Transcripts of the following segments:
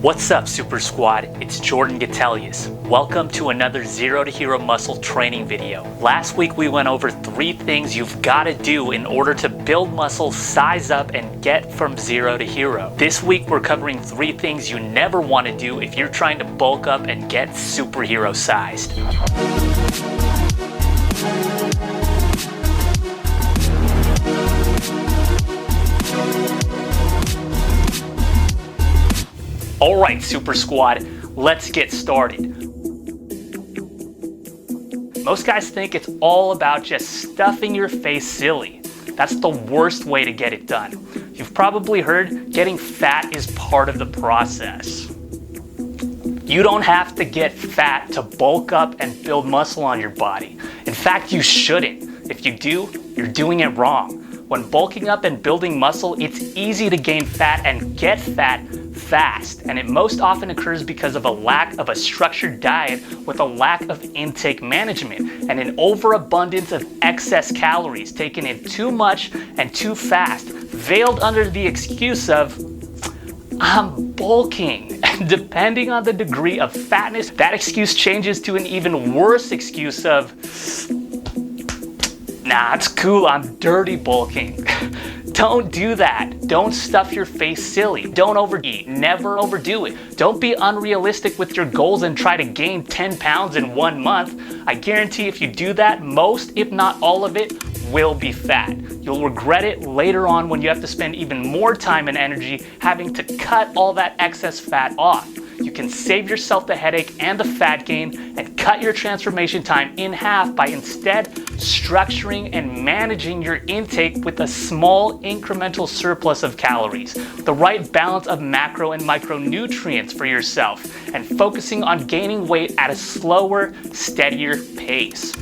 What's up, Super Squad? It's Jordan Gatelius. Welcome to another Zero to Hero muscle training video. Last week we went over 3 things you've got to do in order to build muscle, size up, and get from zero to hero. This week we're covering 3 things you never want to do if you're trying to bulk up and get superhero sized. Alright, Super Squad, let's get started. Most guys think it's all about just stuffing your face silly. That's the worst way to get it done. You've probably heard getting fat is part of the process. You don't have to get fat to bulk up and build muscle on your body. In fact, you shouldn't. If you do, you're doing it wrong. When bulking up and building muscle, it's easy to gain fat and get fat fast, and it most often occurs because of a lack of a structured diet with a lack of intake management and an overabundance of excess calories taken in too much and too fast, veiled under the excuse of, I'm bulking. And depending on the degree of fatness, that excuse changes to an even worse excuse of, nah, it's cool, I'm dirty bulking. Don't do that. Don't stuff your face silly. Don't overeat. Never overdo it. Don't be unrealistic with your goals and try to gain 10 pounds in 1 month. I guarantee if you do that, most, if not all of it, will be fat. You'll regret it later on when you have to spend even more time and energy having to cut all that excess fat off. You can save yourself the headache and the fat gain and cut your transformation time in half by instead structuring and managing your intake with a small incremental surplus of calories, the right balance of macro and micronutrients for yourself, and focusing on gaining weight at a slower, steadier pace.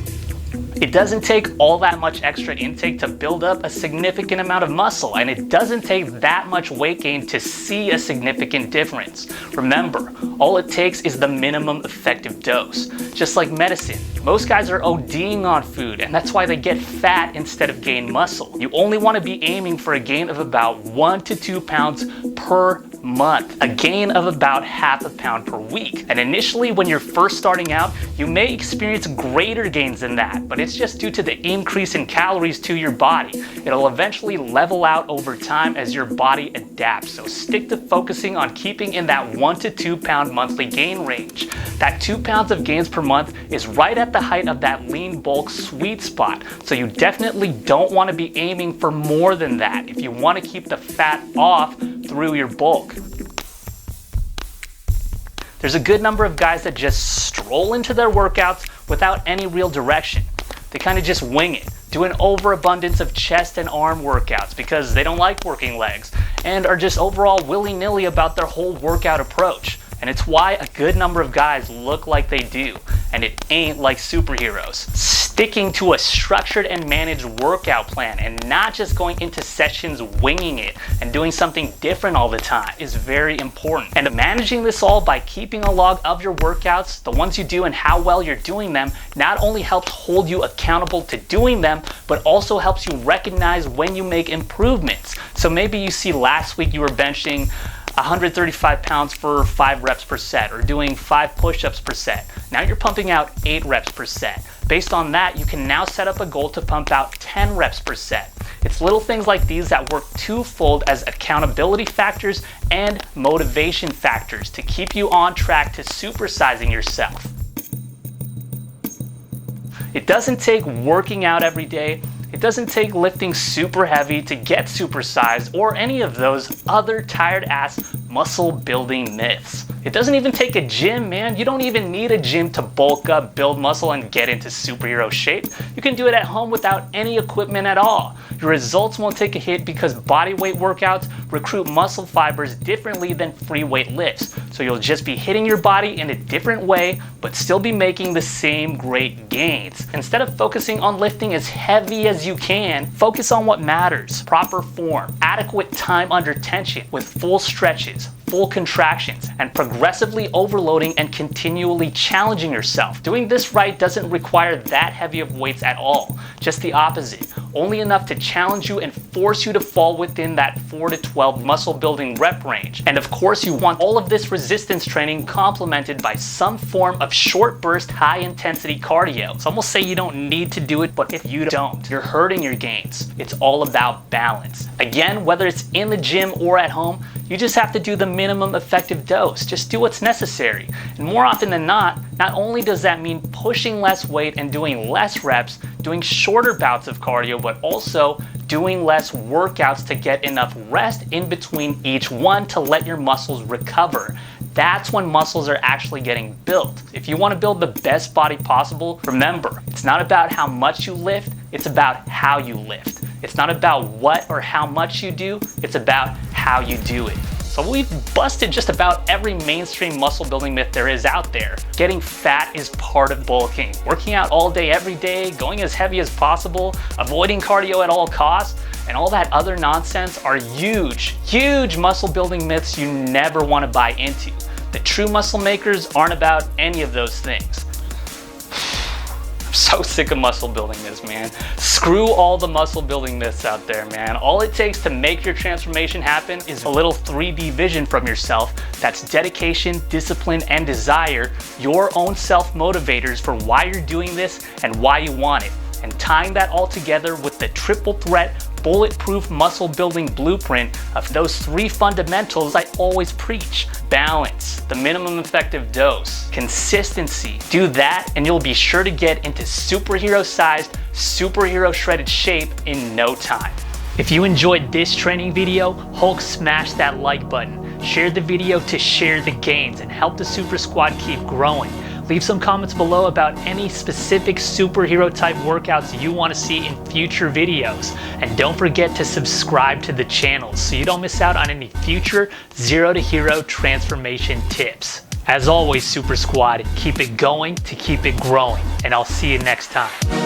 It doesn't take all that much extra intake to build up a significant amount of muscle, and it doesn't take that much weight gain to see a significant difference. Remember, all it takes is the minimum effective dose. Just like medicine, most guys are ODing on food, and that's why they get fat instead of gain muscle. You only want to be aiming for a gain of about 1 to 2 pounds per month, a gain of about half a pound per week. And initially, when you're first starting out, you may experience greater gains than that, but it's just due to the increase in calories to your body. It'll eventually level out over time as your body adapts, so stick to focusing on keeping in that 1 to 2 pound monthly gain range. That 2 pounds of gains per month is right at the height of that lean bulk sweet spot, so you definitely don't want to be aiming for more than that if you want to keep the fat off through your bulk. There's a good number of guys that just stroll into their workouts without any real direction. They kind of just wing it, do an overabundance of chest and arm workouts because they don't like working legs, and are just overall willy-nilly about their whole workout approach. And it's why a good number of guys look like they do, and it ain't like superheroes. Sticking to a structured and managed workout plan and not just going into sessions winging it and doing something different all the time is very important. And managing this all by keeping a log of your workouts, the ones you do and how well you're doing them, not only helps hold you accountable to doing them, but also helps you recognize when you make improvements. So maybe you see last week you were benching 135 pounds for 5 reps per set, or doing 5 push-ups per set. Now you're pumping out 8 reps per set. Based on that, you can now set up a goal to pump out 10 reps per set. It's little things like these that work twofold as accountability factors and motivation factors to keep you on track to supersizing yourself. It doesn't take working out every day. It doesn't take lifting super heavy to get supersized or any of those other tired ass muscle building myths. It doesn't even take a gym, man. You don't even need a gym to bulk up, build muscle, and get into superhero shape. You can do it at home without any equipment at all. Your results won't take a hit because bodyweight workouts recruit muscle fibers differently than free weight lifts. So you'll just be hitting your body in a different way, but still be making the same great gains. Instead of focusing on lifting as heavy as you can, focus on what matters. Proper form, adequate time under tension with full stretches, full contractions, and progressively overloading and continually challenging yourself. Doing this right doesn't require that heavy of weights at all. Just the opposite. only enough to challenge you and force you to fall within that 4 to 12 muscle building rep range. And of course, you want all of this resistance training complemented by some form of short burst, high intensity cardio. Some will say you don't need to do it, but if you don't, you're hurting your gains. It's all about balance. Again, whether it's in the gym or at home, you just have to do the minimum effective dose. Just do what's necessary. And more often than not only does that mean pushing less weight and doing less reps, doing shorter bouts of cardio, but also doing less workouts to get enough rest in between each one to let your muscles recover. That's when muscles are actually getting built. If you want to build the best body possible, remember, it's not about how much you lift, it's about how you lift. It's not about what or how much you do, it's about how you do it. So we've busted just about every mainstream muscle building myth there is out there. Getting fat is part of bulking. Working out all day, every day, going as heavy as possible, avoiding cardio at all costs, and all that other nonsense are huge, huge muscle building myths you never want to buy into. The true muscle makers aren't about any of those things. I'm so sick of muscle building myths, man. Screw all the muscle building myths out there, man. All it takes to make your transformation happen is a little 3D vision from yourself. That's dedication, discipline, and desire, your own self-motivators for why you're doing this and why you want it. And tying that all together with the triple threat, bulletproof muscle building blueprint of those 3 fundamentals I always preach. Balance, the minimum effective dose, consistency. Do that and you'll be sure to get into superhero sized, superhero shredded shape in no time. If you enjoyed this training video, Hulk smash that like button. Share the video to share the gains and help the Super Squad keep growing. Leave some comments below about any specific superhero type workouts you want to see in future videos. And don't forget to subscribe to the channel so you don't miss out on any future Zero to Hero transformation tips. As always, Super Squad, keep it going to keep it growing, and I'll see you next time.